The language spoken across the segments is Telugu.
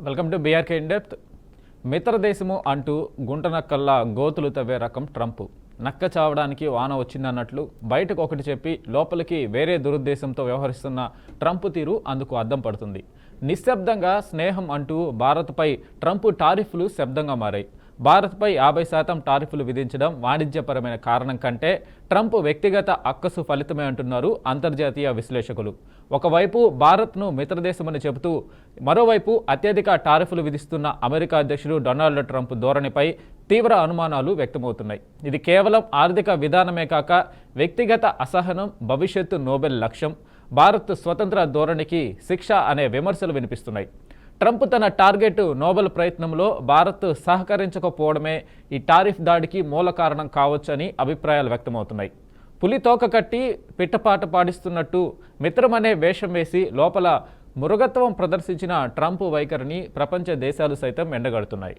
Welcome to BRK in depth. మిత్రదేశము అంటూ గుంటనక్కల్లా గోతులు తవ్వే రకం ట్రంప్. నక్క చావడానికి వాన వచ్చిందన్నట్లు బయటకు ఒకటి చెప్పి లోపలికి వేరే దురుద్దేశంతో వ్యవహరిస్తున్న ట్రంప్ తీరు అందుకు అద్దం పడుతుంది. నిశ్శబ్దంగా స్నేహం అంటూ భారత్పై ట్రంప్ టారిఫ్లు శబ్దంగా మారాయి. భారత్పై 50% టారిఫ్లు విధించడం వాణిజ్యపరమైన కారణం కంటే ట్రంప్ వ్యక్తిగత అక్కసు ఫలితమే అంటున్నారు అంతర్జాతీయ విశ్లేషకులు. ఒకవైపు భారత్ను మిత్రదేశమని చెబుతూ మరోవైపు అత్యధిక టారిఫ్లు విధిస్తున్న అమెరికా అధ్యక్షుడు డొనాల్డ్ ట్రంప్ ధోరణిపై తీవ్ర అనుమానాలు వ్యక్తమవుతున్నాయి. ఇది కేవలం ఆర్థిక విధానమే కాక వ్యక్తిగత అసహనం, భవిష్యత్తు నోబెల్ లక్ష్యం, భారత్ స్వతంత్ర ధోరణికి శిక్ష అనే విమర్శలు వినిపిస్తున్నాయి. ట్రంప్ తన టార్గెట్ నోబెల్ ప్రయత్నంలో భారత్ సహకరించకపోవడమే ఈ టారిఫ్ దాడికి మూల కారణం కావచ్చని అభిప్రాయాలు వ్యక్తమవుతున్నాయి. పులి తోక కట్టి పిట్టపాట పాడిస్తున్నట్టు మిత్రమనే వేషం వేసి లోపల మృగత్వం ప్రదర్శించిన ట్రంప్ వైఖరిని ప్రపంచ దేశాలు సైతం ఎండగడుతున్నాయి.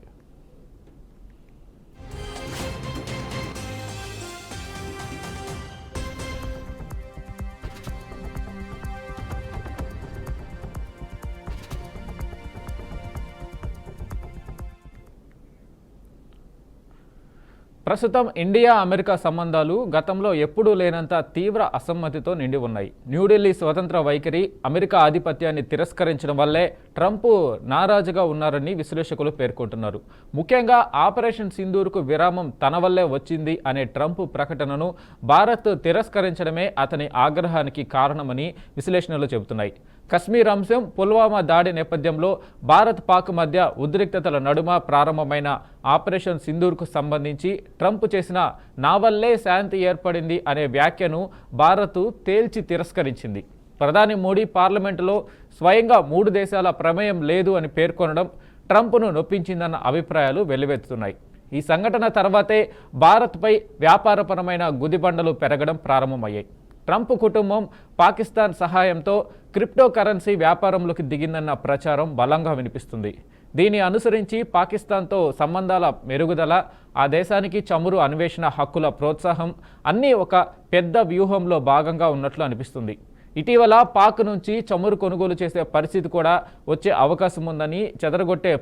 ప్రస్తుతం ఇండియా అమెరికా సంబంధాలు గతంలో ఎప్పుడూ లేనంత తీవ్ర అసమ్మతితో నిండి ఉన్నాయి. న్యూఢిల్లీ స్వతంత్ర వైఖరి, అమెరికా ఆధిపత్యాన్ని తిరస్కరించడం వల్లే ట్రంప్ నారాజుగా ఉన్నారని విశ్లేషకులు పేర్కొంటున్నారు. ముఖ్యంగా ఆపరేషన్ సింధూర్కు విరామం తన వల్లే వచ్చింది అనే ట్రంప్ ప్రకటనను భారత్ తిరస్కరించడమే అతని ఆగ్రహానికి కారణమని విశ్లేషణలు చెబుతున్నాయి. కశ్మీర్ అంశం, పుల్వామా దాడి నేపథ్యంలో భారత్ పాక్ మధ్య ఉద్రిక్తతల నడుమ ప్రారంభమైన ఆపరేషన్ సింధూర్కు సంబంధించి ట్రంప్ చేసిన నా వల్లే శాంతి ఏర్పడింది అనే వ్యాఖ్యను భారత్ తేల్చి తిరస్కరించింది. ప్రధాని మోడీ పార్లమెంటులో స్వయంగా 3 దేశాల ప్రమేయం లేదు అని పేర్కొనడం ట్రంప్ను నొప్పించిందన్న అభిప్రాయాలు వెల్లువెత్తుతున్నాయి. ఈ సంఘటన తర్వాతే భారత్పై వ్యాపారపరమైన గుదిబండలు పెరగడం ప్రారంభమయ్యాయి. ట్రంప్ కుటుంబం పాకిస్తాన్ సహాయంతో క్రిప్టో కరెన్సీ వ్యాపారంలోకి దిగిందన్న ప్రచారం బలంగా వినిపిస్తుంది. దీన్ని అనుసరించి పాకిస్తాన్తో సంబంధాల మెరుగుదల, ఆ దేశానికి చమురు అన్వేషణ హక్కుల ప్రోత్సాహం అన్నీ ఒక పెద్ద వ్యూహంలో భాగంగా ఉన్నట్లు అనిపిస్తుంది. ఇటీవల పాక్ నుంచి చమురు కొనుగోలు చేసే పరిస్థితి కూడా వచ్చే అవకాశం ఉందని చెదరగొట్టే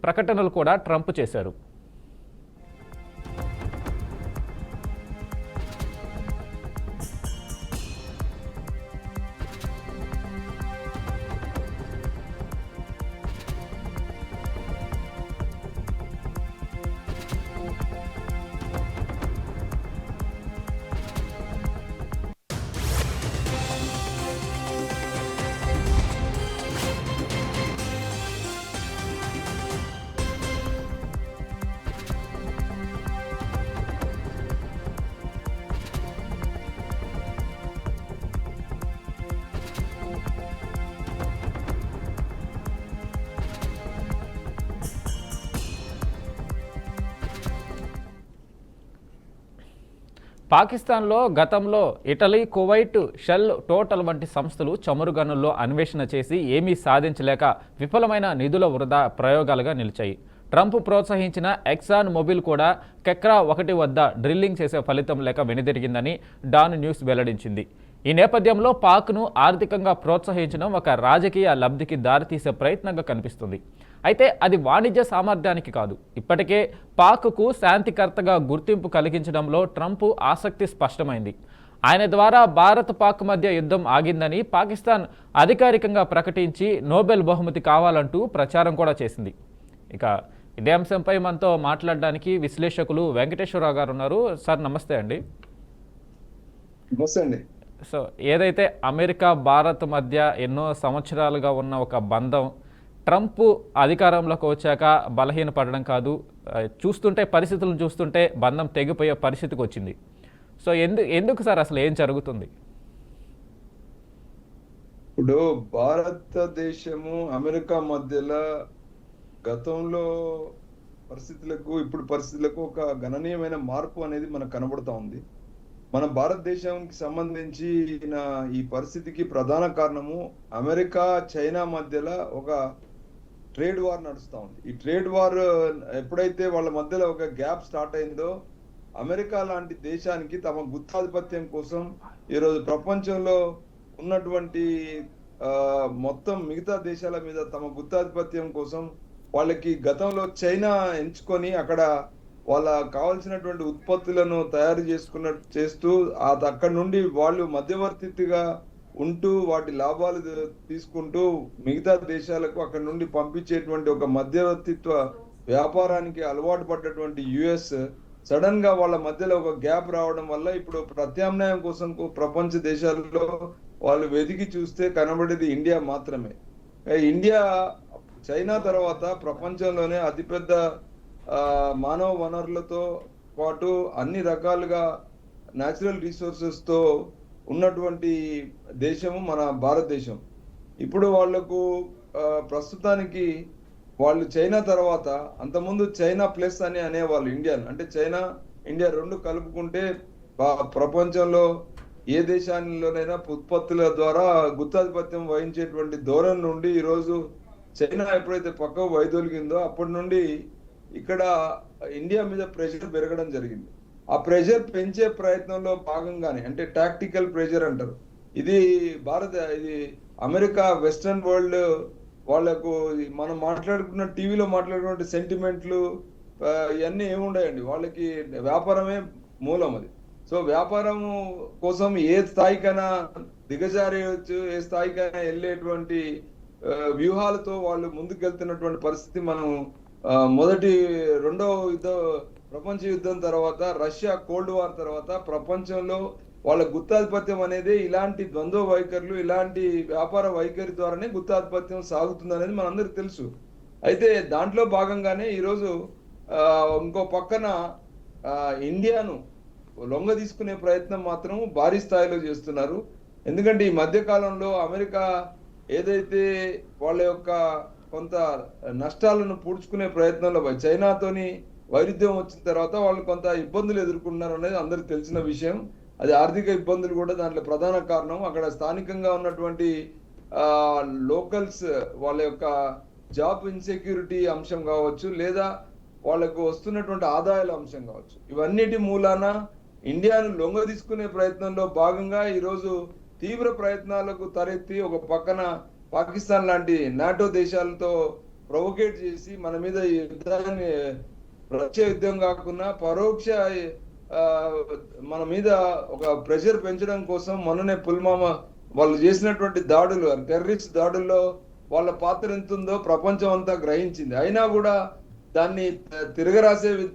ప్రకటనలు కూడా ట్రంప్ చేశారు. పాకిస్తాన్లో గతంలో ఇటలీ, కువైట్, షెల్, టోటల్ వంటి సంస్థలు చమురు గనుల్లో అన్వేషణ చేసి ఏమీ సాధించలేక విఫలమైన నిధుల వృధా ప్రయోగాలుగా నిలిచాయి. ట్రంప్ ప్రోత్సహించిన ఎక్సాన్ మొబిల్ కూడా కెక్రా 1 వద్ద డ్రిల్లింగ్ చేసే ఫలితం లేక వెనుదిరిగిందని డాన్ న్యూస్ వెల్లడించింది. ఈ నేపథ్యంలో పాక్ను ఆర్థికంగా ప్రోత్సహించడం ఒక రాజకీయ లబ్ధికి దారితీసే ప్రయత్నంగా కనిపిస్తుంది. అయితే అది వాణిజ్య సామర్థ్యానికి కాదు. ఇప్పటికే పాక్కు శాంతికర్తగా గుర్తింపు కలిగించడంలో ట్రంప్ ఆసక్తి స్పష్టమైంది. ఆయన ద్వారా భారత్ పాక్ మధ్య యుద్ధం ఆగిందని పాకిస్తాన్ అధికారికంగా ప్రకటించి నోబెల్ బహుమతి కావాలంటూ ప్రచారం కూడా చేసింది. ఇక ఇదే అంశంపై మనతో మాట్లాడడానికి విశ్లేషకులు వెంకటేశ్వరరావు గారు ఉన్నారు. సార్ నమస్తే అండి. నమస్తే అండి. సో ఏదైతే అమెరికా భారత్ మధ్య ఎన్నో సంవత్సరాలుగా ఉన్న ఒక బంధం ట్రంప్ అధికారంలోకి వచ్చాక బలహీనపడడం కాదు, పరిస్థితులను చూస్తుంటే బంధం తెగిపోయే పరిస్థితికి వచ్చింది. సో ఎందుకు సార్ అసలు ఏం జరుగుతుంది? ఇప్పుడు భారతదేశము అమెరికా మధ్యలో గతంలో పరిస్థితులకు ఇప్పుడు పరిస్థితులకు ఒక గణనీయమైన మార్పు అనేది మనకు కనబడుతూ ఉంది. మన భారతదేశానికి సంబంధించి ఈ పరిస్థితికి ప్రధాన కారణము అమెరికా, చైనా మధ్యలో ఒక ట్రేడ్ వార్ నడుస్తూ ఉంది. ఈ ట్రేడ్ వార్ ఎప్పుడైతే వాళ్ళ మధ్యలో ఒక గ్యాప్ స్టార్ట్ అయిందో అమెరికా లాంటి దేశానికి తమ గుత్తాధిపత్యం కోసం ఈరోజు ప్రపంచంలో ఉన్నటువంటి మొత్తం మిగతా దేశాల మీద తమ గుత్తాధిపత్యం కోసం వాళ్ళకి గతంలో చైనా ఎంచుకొని అక్కడ వాళ్ళ కావాల్సినటువంటి ఉత్పత్తులను తయారు చేస్తూ అక్కడి నుండి వాళ్ళు మధ్యవర్తిగా ఉంటూ వాటి లాభాలు తీసుకుంటూ మిగతా దేశాలకు అక్కడి నుండి పంపించేటువంటి ఒక మధ్యవర్తిత్వ వ్యాపారానికి అలవాటు పడ్డటువంటి యుఎస్ సడన్ గా వాళ్ళ మధ్యలో ఒక గ్యాప్ రావడం వల్ల ఇప్పుడు ప్రత్యామ్నాయం కోసం ప్రపంచ దేశాలలో వాళ్ళు వెతికి చూస్తే కనబడేది ఇండియా మాత్రమే. ఇండియా చైనా తర్వాత ప్రపంచంలోనే అతిపెద్ద మానవ వనరులతో పాటు అన్ని రకాలుగా న్యాచురల్ రిసోర్సెస్ తో ఉన్నటువంటి దేశము మన భారతదేశం. ఇప్పుడు వాళ్లకు ప్రస్తుతానికి వాళ్ళు చైనా తర్వాత, అంతకుముందు చైనా ప్లస్ అని అనేవాళ్ళు ఇండియాను, అంటే చైనా ఇండియా రెండు కలుపుకుంటే ప్రపంచంలో ఏ దేశాల్లోనైనా ఉత్పత్తుల ద్వారా గుత్తాధిపత్యం వహించేటువంటి ధోరణి నుండి ఈరోజు చైనా ఎప్పుడైతే పక్కకు వైదొలిగిందో అప్పటి నుండి ఇక్కడ ఇండియా మీద ప్రెషర్ పెరగడం జరిగింది. ఆ ప్రెషర్ పెంచే ప్రయత్నంలో భాగంగానే, అంటే టాక్టికల్ ప్రెషర్ అంటారు, ఇది ఇది అమెరికా వెస్టర్న్ వరల్డ్ వాళ్ళకు మనం మాట్లాడుకున్న టీవీలో మాట్లాడుకున్న సెంటిమెంట్లు ఇవన్నీ ఏముండయండి, వాళ్ళకి వ్యాపారమే మూలం. అది సో వ్యాపారం కోసం ఏ స్థాయికైనా దిగజారేయచ్చు, ఏ స్థాయికైనా వెళ్ళేటువంటి వ్యూహాలతో వాళ్ళు ముందుకెళ్తున్నటువంటి పరిస్థితి మనం రెండవ ప్రపంచ యుద్ధం తర్వాత, రష్యా కోల్డ్ వార్ తర్వాత ప్రపంచంలో వాళ్ళ గుత్తాధిపత్యం అనేది ఇలాంటి ద్వంద్వ వైఖరులు, ఇలాంటి వ్యాపార వైఖరి ద్వారానే గుత్తాధిపత్యం సాగుతుంది అనేది మనందరికి తెలుసు. అయితే దాంట్లో భాగంగానే ఈరోజు ఇంకో పక్కన ఇండియాను లొంగ తీసుకునే ప్రయత్నం మాత్రం భారీ స్థాయిలో చేస్తున్నారు. ఎందుకంటే ఈ మధ్య కాలంలో అమెరికా ఏదైతే వాళ్ళ యొక్క కొంత నష్టాలను పూడ్చుకునే ప్రయత్నంలో చైనాతోని వైరుధ్యం వచ్చిన తర్వాత వాళ్ళు కొంత ఇబ్బందులు ఎదుర్కొన్నారు అనేది అందరికి తెలిసిన విషయం. అది ఆర్థిక ఇబ్బందులు కూడా దాంట్లో ప్రధాన కారణం. అక్కడ స్థానికంగా ఉన్నటువంటి లోకల్స్ వాళ్ళ యొక్క జాబ్ ఇన్సెక్యూరిటీ అంశం కావచ్చు, లేదా వాళ్ళకు వస్తున్నటువంటి ఆదాయాల అంశం కావచ్చు, ఇవన్నిటి మూలాన ఇండియాను లొంగ తీసుకునే ప్రయత్నంలో భాగంగా ఈరోజు తీవ్ర ప్రయత్నాలకు తలెత్తి ఒక పక్కన పాకిస్తాన్ లాంటి నాటో దేశాలతో ప్రొవోకేట్ చేసి మన మీద యుద్ధాన్ని ప్రత్యక్ష యుద్ధం కాకుండా పరోక్ష మన మీద ఒక ప్రెషర్ పెంచడం కోసం మొన్ననే పుల్వామా వాళ్ళు చేసినటువంటి దాడులు, టెర్రరిస్ట్ దాడుల్లో వాళ్ళ పాత్ర ఎంత ఉందో ప్రపంచం అంతా గ్రహించింది. అయినా కూడా దాన్ని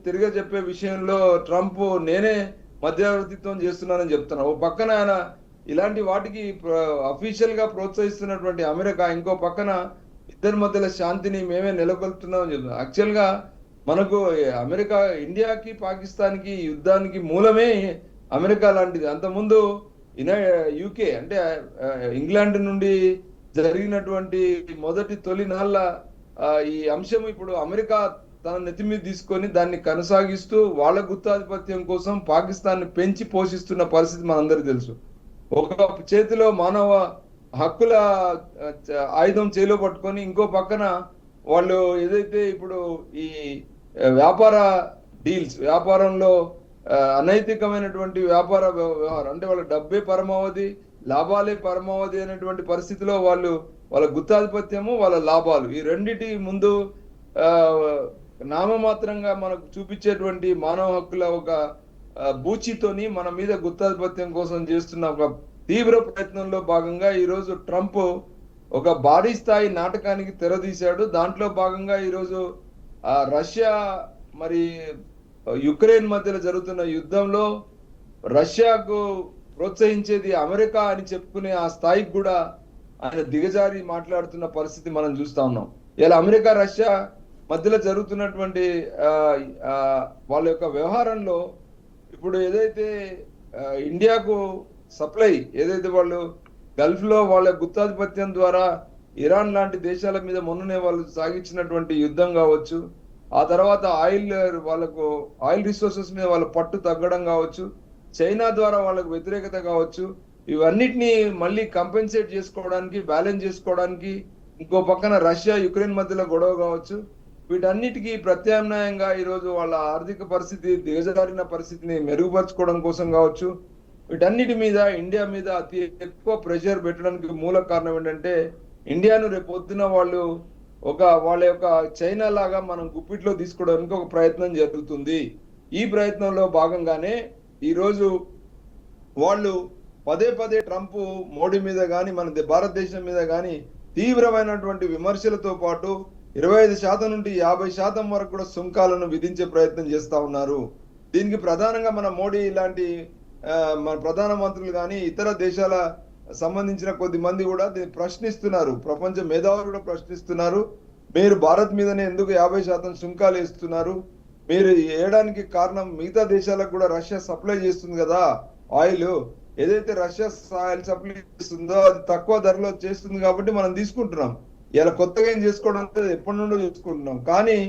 తిరగ చెప్పే విషయంలో ట్రంప్ నేనే మధ్యవర్తిత్వం చేస్తున్నానని చెప్తున్నారు. ఓ పక్కన ఆయన ఇలాంటి వాటికి అఫీషియల్ గా ప్రోత్సహిస్తున్నటువంటి అమెరికా, ఇంకో పక్కన ఇద్దరి మధ్యలో శాంతిని మేమే నెలకొల్పుతున్నామని చెప్తున్నారు. యాక్చువల్ గా మనకు అమెరికా, ఇండియాకి పాకిస్తాన్కి యుద్ధానికి మూలమే అమెరికా లాంటిది. అంతకుముందు యూకే అంటే ఇంగ్లాండ్ నుండి జరిగినటువంటి మొదటి తొలి నాళ్ళ ఈ అంశం ఇప్పుడు అమెరికా తన నెత్తి మీద తీసుకొని దాన్ని కొనసాగిస్తూ వాళ్ళ గుత్తాధిపత్యం కోసం పాకిస్తాన్ పెంచి పోషిస్తున్న పరిస్థితి మనందరికీ తెలుసు. ఒక చేతిలో మానవ హక్కుల ఆయుధం చేలో పట్టుకొని ఇంకో పక్కన వాళ్ళు ఏదైతే ఇప్పుడు ఈ వ్యాపార డీల్స్, వ్యాపారంలో అనైతికమైనటువంటి వ్యాపార వ్యవహారం, అంటే వాళ్ళ డబ్బే పరమావధి, లాభాలే పరమావధి అనేటువంటి పరిస్థితిలో వాళ్ళ గుత్తాధిపత్యము, వాళ్ళ లాభాలు, ఈ రెండిటి ముందు నామమాత్రంగా మనకు చూపించేటువంటి మానవ హక్కుల ఒక బూచితోని మన మీద గుత్తాధిపత్యం కోసం చేస్తున్న ఒక తీవ్ర ప్రయత్నంలో భాగంగా ఈరోజు ట్రంప్ ఒక భారీ స్థాయి నాటకానికి తెరదీశాడు. దాంట్లో భాగంగా ఈరోజు రష్యా మరి యుక్రెయిన్ మధ్యలో జరుగుతున్న యుద్ధంలో రష్యాకు ప్రోత్సహించేది అమెరికా అని చెప్పుకునే ఆ స్థాయికి కూడా ఆయన దిగజారి మాట్లాడుతున్న పరిస్థితి మనం చూస్తా ఉన్నాం. ఇలా అమెరికా రష్యా మధ్యలో జరుగుతున్నటువంటి వాళ్ళ యొక్క వ్యవహారంలో ఇప్పుడు ఏదైతే ఇండియాకు సప్లై, ఏదైతే వాళ్ళు గల్ఫ్ లో వాళ్ళ గుత్తాధిపత్యం ద్వారా ఇరాన్ లాంటి దేశాల మీద మొన్ననే వాళ్ళు సాగించినటువంటి యుద్ధం కావచ్చు, ఆ తర్వాత వాళ్ళకు ఆయిల్ రిసోర్సెస్ మీద వాళ్ళ పట్టు తగ్గడం కావచ్చు, చైనా ద్వారా వాళ్ళకు వ్యతిరేకత కావచ్చు, ఇవన్నిటిని మళ్ళీ కంపెన్సేట్ చేసుకోవడానికి, బ్యాలెన్స్ చేసుకోవడానికి ఇంకో పక్కన రష్యా యుక్రెయిన్ మధ్యలో గొడవ కావచ్చు, వీటన్నిటికీ ప్రత్యామ్నాయంగా ఈరోజు వాళ్ళ ఆర్థిక పరిస్థితి దిగజారిన పరిస్థితిని మెరుగుపరచుకోవడం కోసం కావచ్చు, వీటన్నిటి మీద ఇండియా మీద అతి ఎక్కువ ప్రెషర్ పెట్టడానికి మూల కారణం ఏంటంటే ఇండియాను రేపు పొద్దున వాళ్ళ యొక్క చైనా లాగా మనం గుప్పిట్లో తీసుకోవడానికి ఒక ప్రయత్నం జరుగుతుంది. ఈ ప్రయత్నంలో భాగంగానే ఈరోజు వాళ్ళు పదే పదే ట్రంప్ మోడీ మీద కానీ మన భారతదేశం మీద కానీ తీవ్రమైనటువంటి విమర్శలతో పాటు 25% నుండి 50% వరకు కూడా సుంకాలను విధించే ప్రయత్నం చేస్తా ఉన్నారు. దీనికి ప్రధానంగా మన మోడీ ఇలాంటి మన ప్రధానమంత్రులు కానీ ఇతర దేశాల సంబంధించిన కొద్ది మంది కూడా దీన్ని ప్రశ్నిస్తున్నారు. ప్రపంచ మేధావులు కూడా ప్రశ్నిస్తున్నారు. మీరు భారత్ మీదనే ఎందుకు 50% సుంకాలు వేస్తున్నారు? మీరు వేయడానికి కారణం మిగతా దేశాలకు కూడా రష్యా సప్లై చేస్తుంది కదా ఆయిల్. ఏదైతే రష్యా ఆయిల్ సప్లై చేస్తుందో అది తక్కువ ధరలో చేస్తుంది కాబట్టి మనం తీసుకుంటున్నాం. ఇలా కొత్తగా ఏం చేసుకోవడం ఎప్పటి నుండో చేసుకుంటున్నాం. కానీ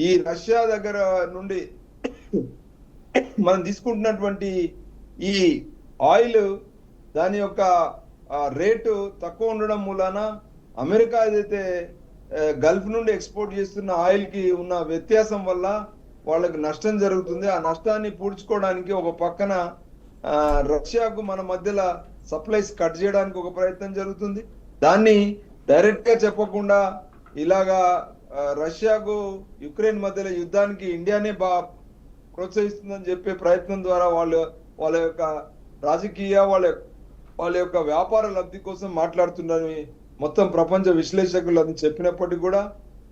ఈ రష్యా దగ్గర నుండి మనం తీసుకుంటున్నటువంటి ఈ ఆయిల్ దాని యొక్క రేటు తక్కువ ఉండడం మూలాన అమెరికా ఏదైతే గల్ఫ్ నుండి ఎక్స్పోర్ట్ చేస్తున్న ఆయిల్ కి ఉన్న వ్యత్యాసం వల్ల వాళ్ళకి నష్టం జరుగుతుంది. ఆ నష్టాన్ని పూడ్చుకోవడానికి ఒక పక్కన రష్యాకు మన మధ్యలో సప్లైస్ కట్ చేయడానికి ఒక ప్రయత్నం జరుగుతుంది. దాన్ని డైరెక్ట్ గా చెప్పకుండా ఇలాగా రష్యాకు యుక్రెయిన్ మధ్యలో యుద్ధానికి ఇండియానే ప్రోత్సహిస్తుందని చెప్పే ప్రయత్నం ద్వారా వాళ్ళ యొక్క రాజకీయ వాళ్ళ యొక్క వ్యాపార లబ్ధి కోసం మాట్లాడుతున్నారని మొత్తం ప్రపంచ విశ్లేషకులు అది చెప్పినప్పటికీ కూడా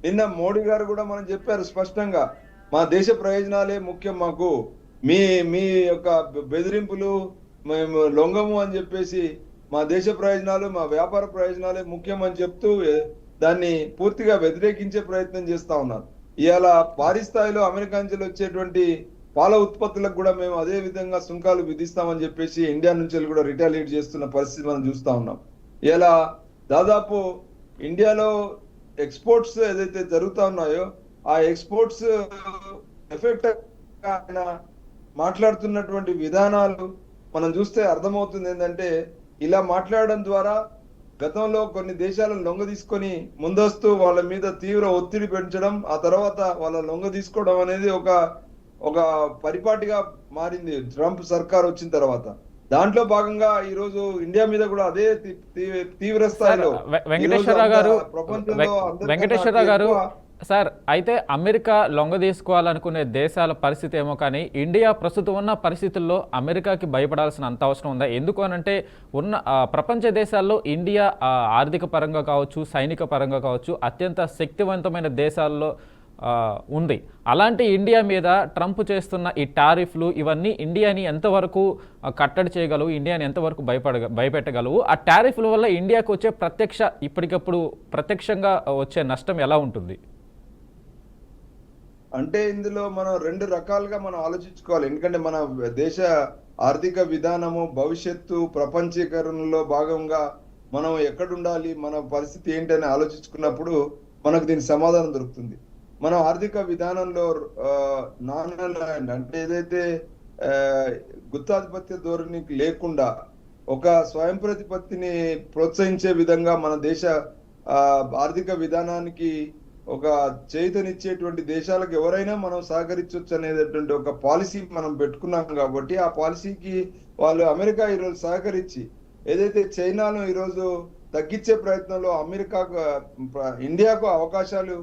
నిన్న మోడీ గారు కూడా మనం చెప్పారు స్పష్టంగా, మా దేశ ప్రయోజనాలే ముఖ్యం, మాకు మీ యొక్క బెదిరింపులు మేము లొంగము అని చెప్పేసి మా దేశ ప్రయోజనాలు మా వ్యాపార ప్రయోజనాలే ముఖ్యం అని చెప్తూ దాన్ని పూర్తిగా వ్యతిరేకించే ప్రయత్నం చేస్తా ఉన్నారు. ఇవాళ భారీ స్థాయిలో అమెరికా నుంచి వచ్చేటువంటి పాల ఉత్పత్తులకు కూడా మేము అదే విధంగా సుంకాలు విధిస్తామని చెప్పేసి ఇండియా నుంచి కూడా రిటాలియేట్ చేస్తున్న పరిస్థితి మనం చూస్తా ఉన్నాం. ఇలా దాదాపు ఇండియాలో ఎక్స్పోర్ట్స్ ఏదైతే జరుగుతా ఉన్నాయో ఆ ఎక్స్పోర్ట్స్ ఎఫెక్ట్ మాట్లాడుతున్నటువంటి విధానాలు మనం చూస్తే అర్థమవుతుంది. ఏంటంటే ఇలా మాట్లాడడం ద్వారా గతంలో కొన్ని దేశాలను లొంగ తీసుకొని ముందస్తు వాళ్ళ మీద తీవ్ర ఒత్తిడి పెంచడం, ఆ తర్వాత వాళ్ళ లొంగ తీసుకోవడం అనేది ఒక పరిపాటిగా మారింది ట్రంప్ సర్కార్ వచ్చిన తర్వాత. దాంట్లో భాగంగా ఈ రోజు ఇండియా మీద కూడా అదే తీవ్ర స్థాయిలో వెంకటేశ్వరరావు గారు సార్, అయితే అమెరికా లొంగ తీసుకోవాలనుకునే దేశాల పరిస్థితి ఏమో కానీ ఇండియా ప్రస్తుతం ఉన్న పరిస్థితుల్లో అమెరికాకి భయపడాల్సిన అంత అవసరం ఉందా? ఎందుకు అనంటే ప్రపంచ దేశాల్లో ఇండియా ఆర్థిక పరంగా కావచ్చు, సైనిక పరంగా కావచ్చు అత్యంత శక్తివంతమైన దేశాల్లో ఉంది. అలాంటి ఇండియా మీద ట్రంప్ చేస్తున్న ఈ టారిఫ్లు ఇవన్నీ ఇండియాని ఎంతవరకు కట్టడి చేయగలవు, ఇండియాని ఎంతవరకు భయపెట్టగలవు? ఆ టారిఫ్ల వల్ల ఇండియాకు వచ్చే ఇప్పటికప్పుడు ప్రత్యక్షంగా వచ్చే నష్టం ఎలా ఉంటుంది? అంటే ఇందులో మనం రెండు రకాలుగా మనం ఆలోచించుకోవాలి. ఎందుకంటే మన దేశ ఆర్థిక విధానము భవిష్యత్తు ప్రపంచీకరణలో భాగంగా మనం ఎక్కడుండాలి, మన పరిస్థితి ఏంటని ఆలోచించుకున్నప్పుడు మనకు దీనికి సమాధానం దొరుకుతుంది. మనం ఆర్థిక విధానంలో అంటే ఏదైతే గుత్తాధిపత్య ధోరణికి లేకుండా ఒక స్వయం ప్రతిపత్తిని ప్రోత్సహించే విధంగా మన దేశ ఆర్థిక విధానానికి ఒక చేతనిచ్చేటువంటి దేశాలకు ఎవరైనా మనం సహకరించవచ్చు అనేటటువంటి ఒక పాలసీ మనం పెట్టుకున్నాం. కాబట్టి ఆ పాలసీకి వాళ్ళు అమెరికా ఈరోజు సహకరించి ఏదైతే చైనాను ఈరోజు తగ్గించే ప్రయత్నంలో ఇండియాకు అవకాశాలు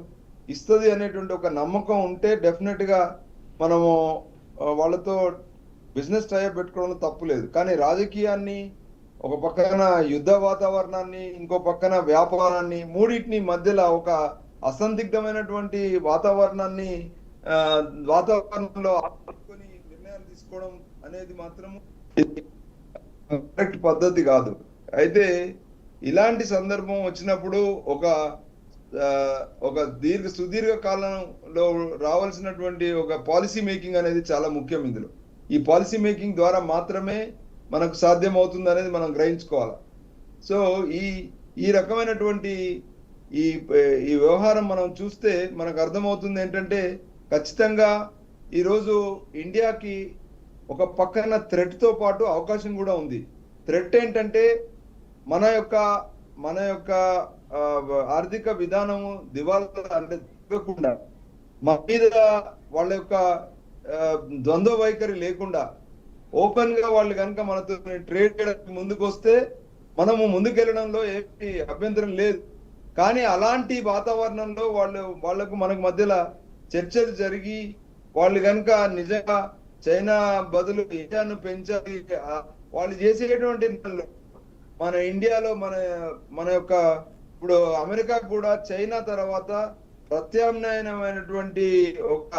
ఇస్తుంది అనేటువంటి ఒక నమ్మకం ఉంటే డెఫినెట్ గా మనము వాళ్ళతో బిజినెస్ టైప్ పెట్టుకోవడం తప్పులేదు. కానీ రాజకీయాన్ని ఒక పక్కన యుద్ధ వాతావరణాన్ని ఇంకో పక్కన వ్యాపారాన్ని మూడింటిని మధ్యలో ఒక అసందిగ్ధమైనటువంటి వాతావరణంలో ఆపుకొని నిర్ణయాలు తీసుకోవడం అనేది మాత్రం కరెక్ట్ పద్ధతి కాదు. అయితే ఇలాంటి సందర్భం వచ్చినప్పుడు ఒక సుదీర్ఘ కాలంలో రావాల్సినటువంటి ఒక పాలసీ మేకింగ్ అనేది చాలా ముఖ్యం. ఇందులో ఈ పాలసీ మేకింగ్ ద్వారా మాత్రమే మనకు సాధ్యం అవుతుంది అనేది మనం గ్రహించుకోవాలి. సో ఈ రకమైనటువంటి ఈ వ్యవహారం మనం చూస్తే మనకు అర్థమవుతుంది ఏంటంటే ఖచ్చితంగా ఈరోజు ఇండియాకి ఒక పక్కన థ్రెట్ తో పాటు అవకాశం కూడా ఉంది. థ్రెట్ ఏంటంటే మన యొక్క ఆర్థిక విధానము దివాలా అంటే తగ్గకుండా మన మీద వాళ్ళ యొక్క ద్వంద్వ వైఖరి లేకుండా ఓపెన్ గా వాళ్ళు కనుక మనతో ట్రేడ్ చేయడానికి ముందుకు వస్తే మనము ముందుకెళ్ళడంలో ఏమి అభ్యంతరం లేదు. కానీ అలాంటి వాతావరణంలో వాళ్ళకు మనకు మధ్యలో చర్చలు జరిగి వాళ్ళు కనుక నిజంగా చైనా బదులు ఇండియాను పెంచాలి, వాళ్ళు చేసేటువంటి మన ఇండియాలో మన యొక్క ఇప్పుడు అమెరికా కూడా చైనా తర్వాత ప్రత్యామ్నాయమైనటువంటి ఒక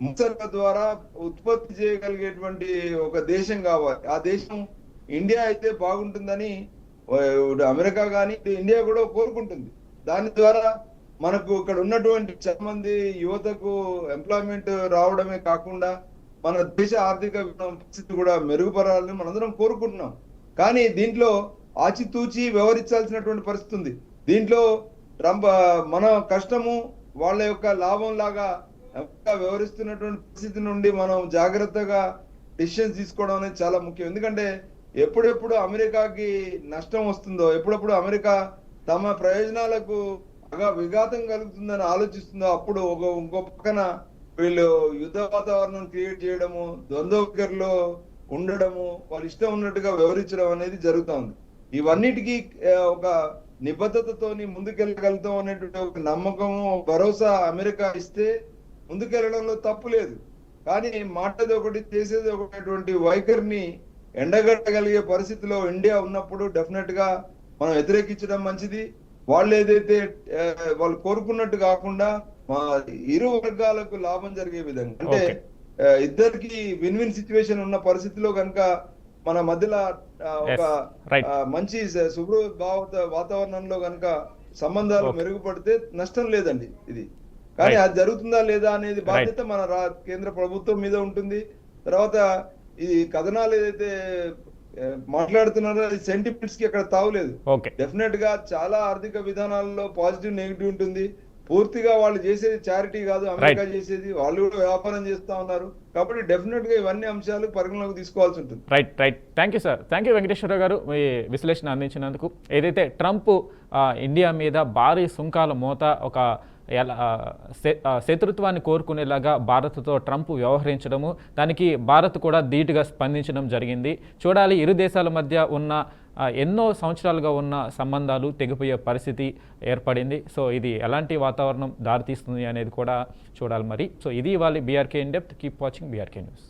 ముసల ద్వారా ఉత్పత్తి చేయగలిగేటువంటి ఒక దేశం కావాలి. ఆ దేశం ఇండియా అయితే బాగుంటుందని అమెరికా కానీ ఇండియా కూడా కోరుకుంటుంది. దాని ద్వారా మనకు ఇక్కడ ఉన్నటువంటి చాలా మంది యువతకు ఎంప్లాయ్మెంట్ రావడమే కాకుండా మన దేశ ఆర్థిక పరిస్థితి కూడా మెరుగుపడాలని మనందరం కోరుకుంటున్నాం. కానీ దీంట్లో ఆచితూచి వ్యవహరించాల్సినటువంటి పరిస్థితి ఉంది. దీంట్లో మన కష్టము వాళ్ళ యొక్క లాభం లాగా వ్యవహరిస్తున్నటువంటి పరిస్థితి నుండి మనం జాగ్రత్తగా డిసిషన్స్ తీసుకోవడం అనేది చాలా ముఖ్యం. ఎందుకంటే ఎప్పుడెప్పుడు అమెరికాకి నష్టం వస్తుందో, ఎప్పుడప్పుడు అమెరికా తమ ప్రయోజనాలకు విఘాతం కలుగుతుందని ఆలోచిస్తుందో అప్పుడు ఇంకో పక్కన వీళ్ళు యుద్ధ వాతావరణం క్రియేట్ చేయడము, ద్వంద్వలో ఉండడము, వాళ్ళు ఇష్టం ఉన్నట్టుగా వ్యవహరించడం అనేది జరుగుతూ ఉంది. ఇవన్నిటికీ ఒక నిబద్ధతతోని ముందుకెళ్ళగలుగుతాం అనేటువంటి ఒక నమ్మకము, భరోసా అమెరికా ఇస్తే ముందుకెళ్ళడంలో తప్పు లేదు. కానీ మాటది ఒకటి చేసేది ఒకటి వైఖరిని ఎండగట్టగలిగే పరిస్థితిలో ఇండియా ఉన్నప్పుడు డెఫినెట్ గా మనం వ్యతిరేకించడం మంచిది. వాళ్ళు ఏదైతే వాళ్ళు కోరుకున్నట్టు కాకుండా ఇరు వర్గాలకు లాభం జరిగే విధంగా, అంటే ఇద్దరికి విన్ విన్ సిచ్యువేషన్ ఉన్న పరిస్థితిలో కనుక మన మధ్యలో ఒక మంచి వాతావరణంలో కనుక సంబంధాలు మెరుగుపడితే నష్టం లేదండి ఇది. కానీ అది జరుగుతుందా లేదా అనేది బాధ్యత మన కేంద్ర ప్రభుత్వం మీద ఉంటుంది. తర్వాత ఈ కథనాలు ఏదైతే మాట్లాడుతున్నారో అది సెంటిమెంట్స్ కి అక్కడ తావులేదు. డెఫినెట్ గా చాలా ఆర్థిక విధానాల్లో పాజిటివ్ నెగిటివ్ ఉంటుంది. పూర్తిగా వాళ్ళు చేసేది చారిటీ కాదు అమెరికా చేసేది, వాళ్ళు కూడా వ్యాపారం చేస్తా ఉన్నారు. కాబట్టి డెఫినెట్ గా ఇవన్నీ అంశాలు పరిగణలోకి తీసుకోవాల్సి ఉంటుంది. Right thank you sir. Thank you Venkateswararao garu మీ విశ్లేషణ అందించినందుకు. ఏదైతే ట్రంప్ ఇండియా మీద భారీ సుంకాల మోత, ఒక శత్రుత్వాన్ని కోరుకునేలాగా భారత్తో ట్రంప్ వ్యవహరించడము, దానికి భారత్ కూడా ధీటుగా స్పందించడం జరిగింది. చూడాలి, ఇరు దేశాల మధ్య ఉన్న ఎన్నో సంవత్సరాలుగా ఉన్న సంబంధాలు తెగిపోయే పరిస్థితి ఏర్పడింది. సో ఇది ఎలాంటి వాతావరణం దారితీస్తుంది అనేది కూడా చూడాలి మరి. సో ఇది ఇవాళ BRK in depth. Keep watching BRK news.